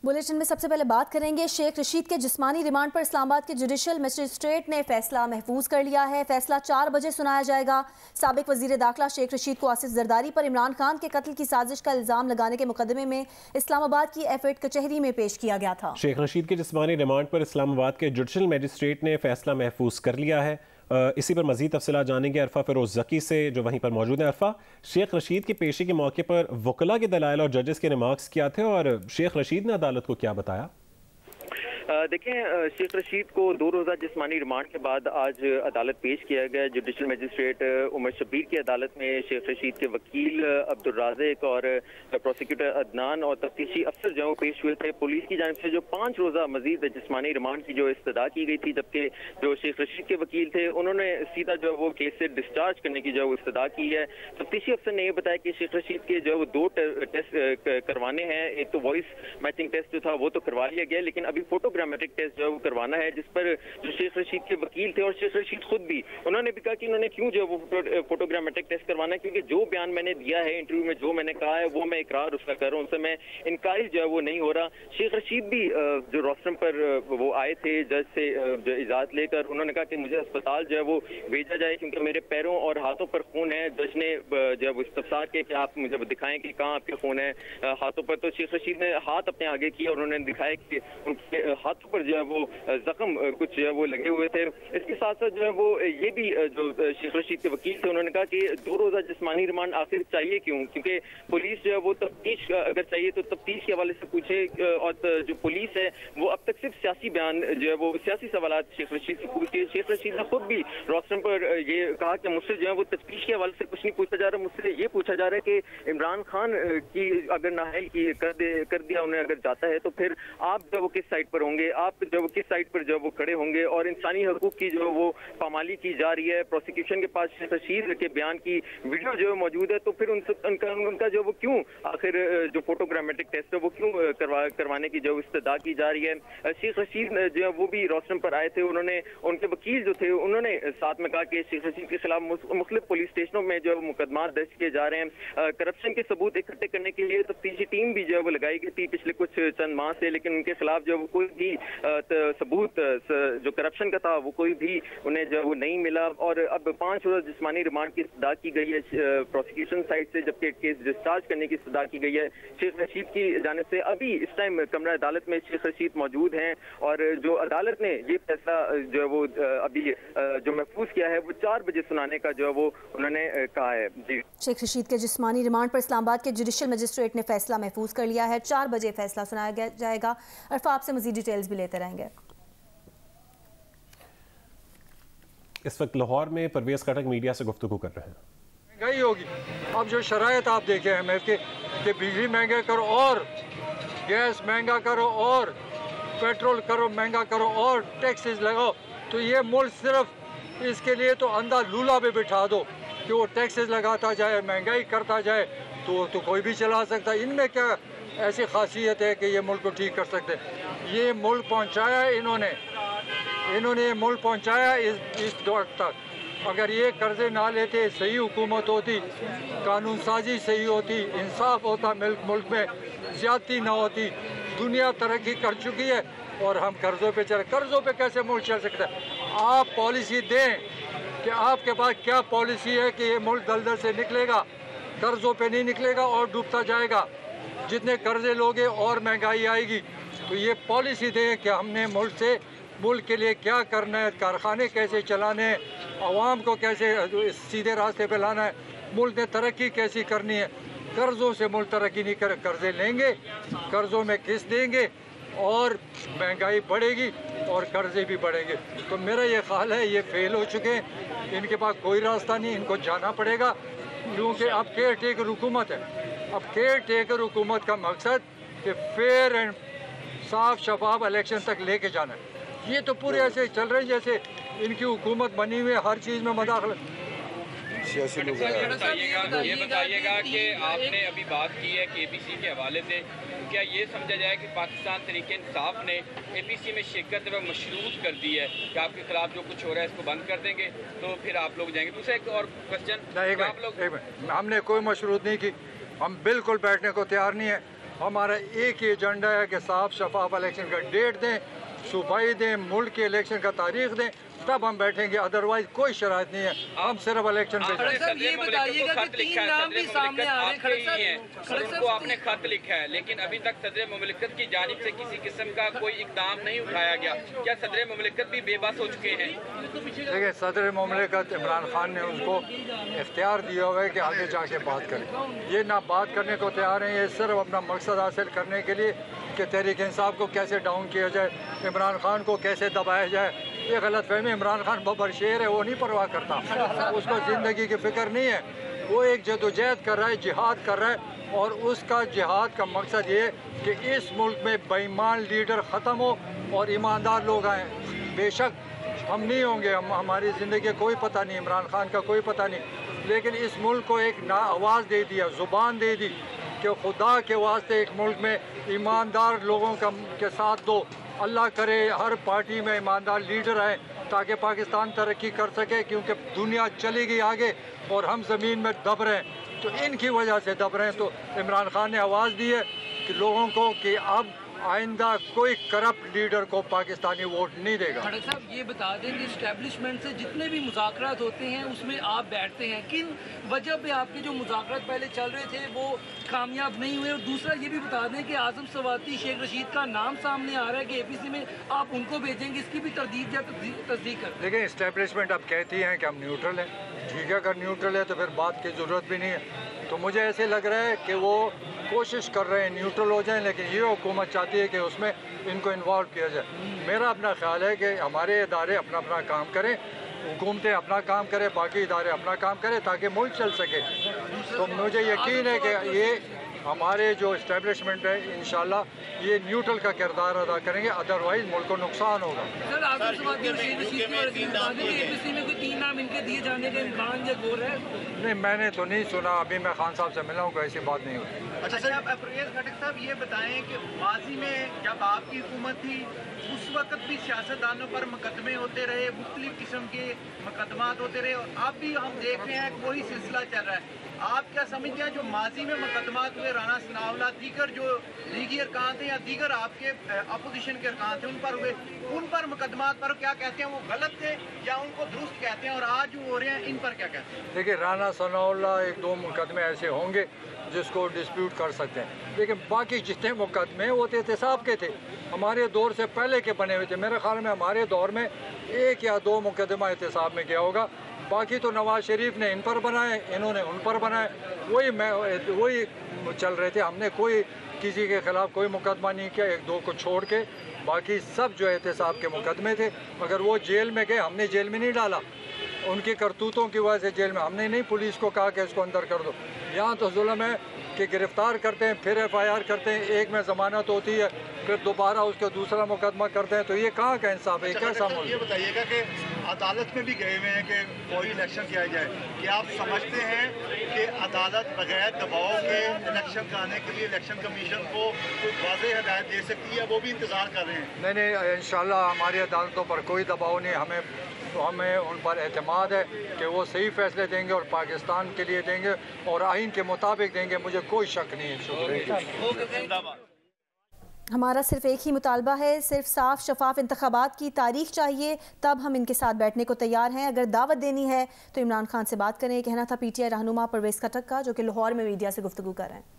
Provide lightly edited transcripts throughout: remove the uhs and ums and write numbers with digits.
Bulletin में सबसे पहले बात करेंगे शेख रशीद के जिस्मानी रिमांड पर इस्लामाबाद के जुडिशल मजिस्ट्रेट ने फैसला महफूज कर लिया है। फैसला 4 बजे सुनाया जाएगा। साबिक वजीर दाखिला शेख रशीद को आसिफ जरदारी पर इमरान खान के कत्ल की साजिश का इल्जाम लगाने के मुकदमे में इस्लामाबाद की F8 कचहरी में पेश किया गया था। शेख रशीद के जिस्मानी रिमांड पर इस्लामाबाद के जुडिशल मजिस्ट्रेट ने फैसला महफूज कर लिया है। इसी पर मजीद तफसीलात जानेंगे अरफा फिरोज जकी से, जो वहीं पर मौजूद है। अरफा, शेख रशीद की पेशी के मौके पर वकला के दलाइल और जजेस के रिमार्क्स क्या थे और शेख रशीद ने अदालत को क्या बताया? देखें, शेख रशीद को 2 रोज़ा जिस्मानी रिमांड के बाद आज अदालत पेश किया गया। जुडिशल मजिस्ट्रेट उमर शब्बीर की अदालत में शेख रशीद के वकील अब्दुल राज़िक और प्रोसिक्यूटर अदनान और तफ्तीशी अफसर जो पेश हुए थे। पुलिस की जानिब से जो 5 रोज़ा मजीद जिस्मानी रिमांड की जो इस्तदा की गई थी, जबकि जो शेख रशीद के वकील थे उन्होंने सीधा जो वो केस से डिस्चार्ज करने की जो इस्तदा की है। तफ्तीशी अफसर ने यह बताया कि शेख रशीद के जो 2 टेस्ट करवाने हैं। एक तो वॉइस मैचिंग टेस्ट जो था वो तो करवा लिया गया, लेकिन अभी फोटोग्रामेट्रिक टेस्ट जो वो करवाना है, जिस पर जो शेख रशीद के वकील थे और शेख रशीद खुद भी उन्होंने भी कहा कि उन्होंने क्यों जो वो फोटोग्रामेट्रिक टेस्ट करवाना है, क्योंकि जो बयान मैंने दिया है इंटरव्यू में, जो मैंने कहा है वो मैं इकरार उसका कर रहा हूँ, उनसे मैं इनकारी जो है वो नहीं हो रहा। शेख रशीद भी जो रोस्टरम पर वो आए थे जज से जो इजाजत लेकर, उन्होंने कहा कि मुझे अस्पताल जो है वो भेजा जाए क्योंकि मेरे पैरों और हाथों पर खून है। जज ने जो है वो इस्तफसार किया कि आप मुझे दिखाएं कि कहाँ आपके खून है हाथों पर। तो शेख रशीद ने हाथ अपने आगे किया और उन्होंने दिखाया कि उनके हाथों पर जो है वो जख्म कुछ जो है वो लगे हुए थे। इसके साथ साथ जो है वो ये भी जो शेख रशीद के वकील थे उन्होंने कहा कि 2 रोज़ा जिस्मानी रिमांड आखिर चाहिए क्यों, क्योंकि पुलिस जो है वो तफ्तीश अगर चाहिए तो तफ्तीश के हवाले से पूछे, और जो पुलिस है वो अब तक सिर्फ सियासी बयान जो है वो सियासी सवालात शेख रशीद से पूछती है। शेख रशीद ने खुद भी रोस्टरम पर ये कहा कि मुझसे जो है वो तफ्तीश के हवाले से कुछ नहीं पूछा जा रहा, मुझसे ये पूछा जा रहा है कि इमरान खान की अगर नाअहल की कर दिया उन्हें अगर जाता है तो फिर आप जो वो किस साइड पर होंगे, आप जो वो किस साइड पर जो वो खड़े होंगे। और इंसानी हकूक की जो वो पामाली की जा रही है। प्रोसिक्यूशन के पास शेख रशीद के बयान की वीडियो जो मौजूद है, तो फिर उनका जो वो क्यों आखिर जो फोटोग्रामेट्रिक टेस्ट है वो क्यों करवाने की जो इस्तदा की जा रही है। शेख रशीद जो है वो भी रोस्टरम पर आए थे। उन्होंने उनके वकील जो थे उन्होंने साथ में कहा कि शेख रशीद के खिलाफ मुख्तलिफ पुलिस स्टेशनों में जो मुकदमा दर्ज किए जा रहे हैं। करप्शन के सबूत इकट्ठे करने के लिए तफ्तीशी टीम भी जो है वो लगाई गई थी पिछले कुछ चंद माह से, लेकिन उनके खिलाफ जो कोई भी सबूत जो करप्शन का था वो कोई भी उन्हें जो वो नहीं मिला। और अब 5 रोज़ा जिस्मानी रिमांड की इस्तदा की गई है प्रोसिक्यूशन साइड से, जबकि केस डिस्चार्ज करने की इस्तदा की गई है शेख रशीद की जानिब से। अभी इस टाइम कमरा अदालत में शेख रशीद मौजूद हैं और जो अदालत ने ये फैसला जो है वो अभी जो महफूज किया है वो 4 बजे सुनाने का जो है वो उन्होंने कहा है। जी, शेख रशीद के जिस्मानी रिमांड पर इस्लामाबाद के जुडिशल मजिस्ट्रेट ने फैसला महफूज कर लिया है। 4 बजे फैसला सुनाया जाएगा। अरफा, आपसे मजीद डिटेल्स भी लेते रहेंगे। इस वक्त लाहौर में परवेज खटक मीडिया से गुफ्तगू कर रहे हैं। महंगाई होगी, अब जो शरायत आप देखे हैं कि बिजली महंगा करो और गैस महंगा करो और पेट्रोल करो महंगा करो और टैक्सेस लगाओ, तो ये मुल्क सिर्फ इसके लिए तो अंधा लूला पे बिठा दो कि वो टैक्सेस लगाता जाए, महंगाई करता जाए, तो कोई भी चला सकता है। इनमें क्या ऐसी खासियत है कि ये मुल्क को ठीक कर सकते हैं? ये मुल्क पहुंचाया इन्होंने ये मुल्क पहुंचाया इस दौर तक। अगर ये कर्जे ना लेते, सही हुकूमत होती, कानून साजी सही होती, इंसाफ होता, मुल्क में ज्यादती ना होती। दुनिया तरक्की कर चुकी है और हम कर्जों पे कैसे मुल्क चल सकता है? आप पॉलिसी दें कि आपके पास क्या पॉलिसी है कि ये मुल्क दलदल से निकलेगा, कर्जों पे नहीं निकलेगा और डूबता जाएगा। जितने कर्जे लोगे और महंगाई आएगी। तो ये पॉलिसी दें कि हमने मुल्क के लिए क्या करना है, कारखाने कैसे चलाने हैं, आवाम को कैसे सीधे रास्ते पे लाना है, मुल्क ने तरक्की कैसी करनी है। कर्ज़ों से मुल्क तरक्की नहीं कर, कर्ज़े लेंगे, कर्ज़ों में किस्त देंगे और महंगाई बढ़ेगी और कर्ज़े भी बढ़ेंगे। तो मेरा ये ख्याल है ये फेल हो चुके हैं, इनके पास कोई रास्ता नहीं, इनको जाना पड़ेगा, क्योंकि अब केयर टेकर हुकूमत है। अब केयर टेकर हुकूमत का मकसद कि फेयर एंड साफ शफाफ इलेक्शन तक लेके जाना है। ये तो पूरे ऐसे चल रहे हैं जैसे इनकी हुकूमत बनी हुई है, हर चीज़ में मदाखलत। ये बताइएगा कि आपने अभी बात की है KPC के हवाले से, क्या ये समझा जाए कि पाकिस्तान तहरीक इंसाफ ने APC में शिरकत में मशरूत कर दी है कि आपके खिलाफ जो कुछ हो रहा है इसको बंद कर देंगे तो फिर आप लोग जाएंगे? दूसरा एक और क्वेश्चन, हमने कोई मशरूत नहीं की, हम बिल्कुल बैठने को तैयार नहीं है। हमारा एक ही एजेंडा है कि साफ शफाफ इलेक्शन का डेट दें, सूबाई दें, मुल्क के इलेक्शन का तारीख दें, तब हम बैठेंगे, अदरवाइज कोई शराइत नहीं है। हम सिर्फ इलेक्शन पे ये बताइएगा कि 3 नाम भी सामने आ रहे हैं, उनको आपने खत लिखा है, लेकिन अभी तक सदर मुमलिकत की जानिब से किसी किस्म का कोई इकदाम नहीं उठाया गया। क्या सदर मुमलिकत भी बेबस हो चुके हैं? देखिए, सदर मुमलिकत इमरान खान ने उनको इख्तियार दिया हुआ है कि आगे जाके बात करें। ये ना बात करने को तैयार हैं, ये सिर्फ अपना मकसद हासिल करने के लिए कि तहरीक इंसाफ को कैसे डाउन किया जाए, इमरान खान को कैसे दबाया जाए। ये गलत फहमी, इमरान खान बबर शेर है, वो नहीं परवाह करता, उसको ज़िंदगी की फ़िक्र नहीं है। वो एक जदोजहद कर रहा है, जिहाद कर रहा है, और उसका जिहाद का मकसद ये कि इस मुल्क में बेईमान लीडर ख़त्म हो और ईमानदार लोग आएँ। बेशक हम नहीं होंगे, हमारी ज़िंदगी का कोई पता नहीं, इमरान खान का कोई पता नहीं, लेकिन इस मुल्क को एक ना आवाज़ दे दिया, ज़ुबान दे दी कि खुदा के वास्ते एक मुल्क में ईमानदार लोगों के साथ दो। अल्लाह करे हर पार्टी में ईमानदार लीडर आए ताकि पाकिस्तान तरक्की कर सके, क्योंकि दुनिया चली गई आगे और हम ज़मीन में दब रहे हैं। तो इनकी वजह से दब रहे हैं। तो इमरान खान ने आवाज़ दी है कि लोगों को कि अब आइंदा कोई करप्ट लीडर को पाकिस्तानी वोट नहीं देगा। खड़क साहब, ये बता दें कि इस्टेब्लिशमेंट से जितने भी मुज़ाकरात होते हैं उसमें आप बैठते हैं, किन वजह पे आपके जो मुज़ाकरात पहले चल रहे थे वो कामयाब नहीं हुए? और दूसरा ये भी बता दें कि आज़म सवाती, शेख रशीद का नाम सामने आ रहा है कि APC में आप उनको भेजेंगे, इसकी भी तरदीद या तस्दीक कर। लेकिन इस्टेब्लिशमेंट अब कहती हैं कि हम न्यूट्रल हैं। ठीक है, अगर न्यूट्रल है तो फिर बात की ज़रूरत भी नहीं है। तो मुझे ऐसे लग रहा है कि वो कोशिश कर रहे हैं न्यूट्रल हो जाएं, लेकिन ये हुकूमत चाहती है कि उसमें इनको इन्वॉल्व किया जाए। मेरा अपना ख्याल है कि हमारे इदारे अपना अपना काम करें, हुकूमतें अपना काम करें, बाकी इदारे अपना काम करें ताकि मुल्क चल सके। तो मुझे यकीन है कि ये हमारे जो इस्टेब्लिशमेंट है इंशाल्लाह ये न्यूट्रल का किरदार अदा करेंगे, अदरवाइज मुल्क को नुकसान होगा। सर, आज़म सवाती और शेख रशीद की वजह से बता दें कि APC में कोई 3 नाम इनके दिए जाने का इम्कान या गोर है? नहीं, मैंने तो नहीं सुना, अभी मैं खान साहब से मिला हूँ, कोई ऐसी बात नहीं हुई। अच्छा सर, आप परवेज़ खटक साहब ये बताएं कि माजी में जब आपकी हुकूमत थी उस वक्त भी सियासतदानों पर मुकदमे होते रहे, मुख्तलिफ किस्म के मुकदमात होते रहे, और अब भी हम देख रहे हैं वही सिलसिला चल रहा है। आप क्या समझते हैं जो माजी में मुकदमात हुए, राना सनाउल्लाह, दीगर जो लीगी अरकान थे या दीगर आपके अपोजिशन के अरकान थे उन पर हुए, उन पर मुकदमात पर क्या कहते हैं, वो गलत थे या उनको दुरुस्त कहते हैं, और आज जो हो रहे हैं इन पर क्या कहते हैं? देखिए, राना सनाउल्लाह 1-2 मुकदमे ऐसे होंगे जिसको डिस्प्यूट कर सकते हैं, लेकिन बाकी जितने मुकदमे वो तो एहतसाब के थे, हमारे दौर से पहले के बने हुए थे। मेरे ख्याल में हमारे दौर में 1 या 2 मुकदमा एहतसाब में गया होगा, बाकी तो नवाज शरीफ ने इन पर बनाए, इन्होंने उन पर बनाए, वही चल रहे थे। हमने कोई किसी के ख़िलाफ़ कोई मुकदमा नहीं किया, 1-2 को छोड़ के बाकी सब जो एहतसाब के मुकदमे थे। अगर वो जेल में गए, हमने जेल में नहीं डाला, उनकी करतूतों की वजह से जेल में, हमने नहीं पुलिस को कहा कि इसको अंदर कर दो। यहाँ तो जुल्म है कि गिरफ़्तार करते हैं, फिर FIR करते हैं, एक में ज़मानत होती है, फिर दोबारा उसका दूसरा मुकदमा करते हैं, तो ये कहाँ का इंसाफ है? कैसा मुल्क? ये बताइएगा कि अदालत में भी गए हुए हैं कि कोई इलेक्शन किया जाए, क्या आप समझते हैं कि अदालत बगैर दबाव के इलेक्शन कराने के लिए इलेक्शन कमीशन को कोई वाज़ेह हिदायत दे सकती है? वो भी इंतज़ार कर रहे हैं। नहीं, इंशाल्लाह हमारी अदालतों पर कोई दबाव नहीं, हमें उन पर एतमाद है कि वो सही फैसले देंगे और पाकिस्तान के लिए देंगे और आइन के मुताबिक देंगे, मुझे कोई शक नहीं है। शुक्रिया। हमारा सिर्फ एक ही मुतालबा है, सिर्फ साफ शफाफ इंतखाबात की तारीख चाहिए, तब हम इनके साथ बैठने को तैयार हैं। अगर दावत देनी है तो इमरान खान से बात करें। कहना था PTI रहनुमा परवेज़ खटक का, जो कि लाहौर में मीडिया से गुफ्तगू कर रहे हैं।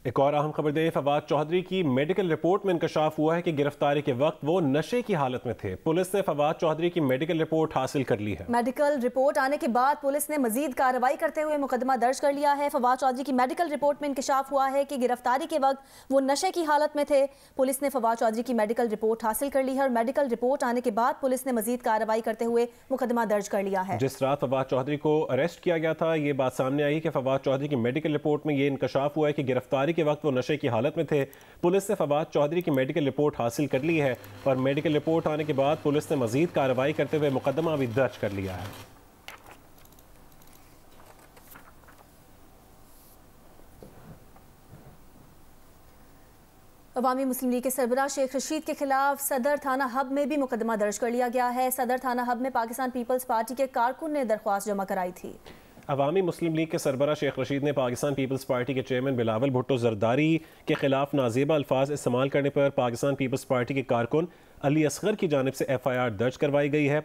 एक और अहम खबर दे, फवाद चौधरी की मेडिकल रिपोर्ट में इंकशाफ हुआ है कि गिरफ्तारी के वक्त वो नशे की हालत में थे। पुलिस ने फवाद चौधरी की मेडिकल रिपोर्ट हासिल कर ली है। मेडिकल रिपोर्ट आने के बाद पुलिस ने मजीद कार्रवाई करते हुए मुकदमा दर्ज कर लिया है। फवाद चौधरी की मेडिकल रिपोर्ट में इंकशाफ हुआ है कि गिरफ्तारी के वक्त वो नशे की हालत में थे। पुलिस ने फवाद चौधरी की मेडिकल रिपोर्ट हासिल कर ली है और मेडिकल रिपोर्ट आने के बाद पुलिस ने मजीद कार्रवाई करते हुए मुकदमा दर्ज कर लिया है। जिस रात फवाद चौधरी को अरेस्ट किया गया था, ये बात सामने आई कि फवाद चौधरी की मेडिकल रिपोर्ट में ये इंकशाफ हुआ है कि गिरफ्तारी के वक्त वो नशे की हालत में थे। पुलिस ने फवाद चौधरी की मेडिकल रिपोर्ट हासिल कर ली है और मेडिकल रिपोर्ट आने के बाद पुलिस ने मजीद कार्रवाई करते हुए मुकदमा भी दर्ज कर लिया है। अवामी मुस्लिम लीग के सरबराह शेख रशीद के खिलाफ सदर थाना हब में भी मुकदमा दर्ज कर लिया गया है। सदर थाना हब में पाकिस्तान पीपल्स पार्टी के कारकुन ने दरख्वास्त जमा कराई थी। عوامی مسلم لیگ کے سربراہ شیخ رشید نے پاکستان پیپلز پارٹی کے چیئرمین بلاول بھٹو زرداری کے خلاف نازیبہ الفاظ استعمال کرنے پر پاکستان پیپلز پارٹی کے کارکن علی اصغر کی جانب سے FIR درج کروائی گئی ہے۔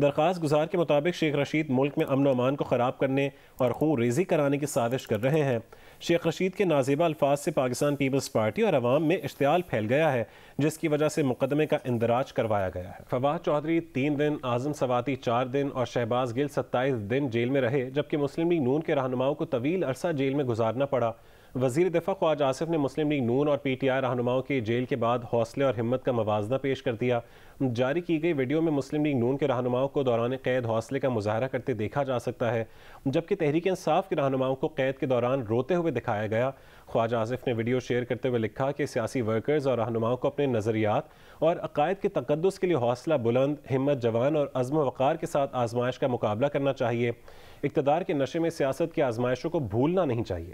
درخواست گزار کے مطابق شیخ رشید ملک میں امن و امان کو خراب کرنے اور خون ریزی کرانے کی سازش کر رہے ہیں۔ شیخ رشید کے نازیبہ الفاظ سے پاکستان پیپلز پارٹی اور عوام میں اشتعال پھیل گیا ہے، جس کی وجہ سے مقدمے کا اندراج کروایا گیا ہے۔ فواد چودھری 3 دن، اعظم سواتی 4 دن اور شہباز گل 27 دن جیل میں رہے، جبکہ مسلم لیگ نون کے رہنماؤں کو طویل عرصہ جیل میں گزارنا پڑا۔ وزیر دفاع خواجہ آصف نے مسلم لیگ نون اور PTI رہنماؤں کے جیل کے بعد حوصلے اور ہمت کا موازنہ پیش کر دیا۔ جاری کی گئی ویڈیو میں مسلم لیگ نون کے رہنماؤں کو دوران قید حوصلے کا مظاہرہ کرتے دیکھا جا سکتا ہے، جبکہ تحریک انصاف کے رہنماؤں کو قید کے دوران روتے ہوئے دکھایا گیا۔ خواجہ آصف نے ویڈیو شیئر کرتے ہوئے لکھا کہ سیاسی ورکرز اور رہنماؤں کو اپنے نظریات اور عقائد کے تقدس کے لیے حوصلہ بلند، ہمت جوان اور عزم و وقار کے ساتھ آزمائش کا مقابلہ کرنا چاہیے۔ اقتدار کے نشے میں سیاست کی آزمائشوں کو بھولنا نہیں چاہیے۔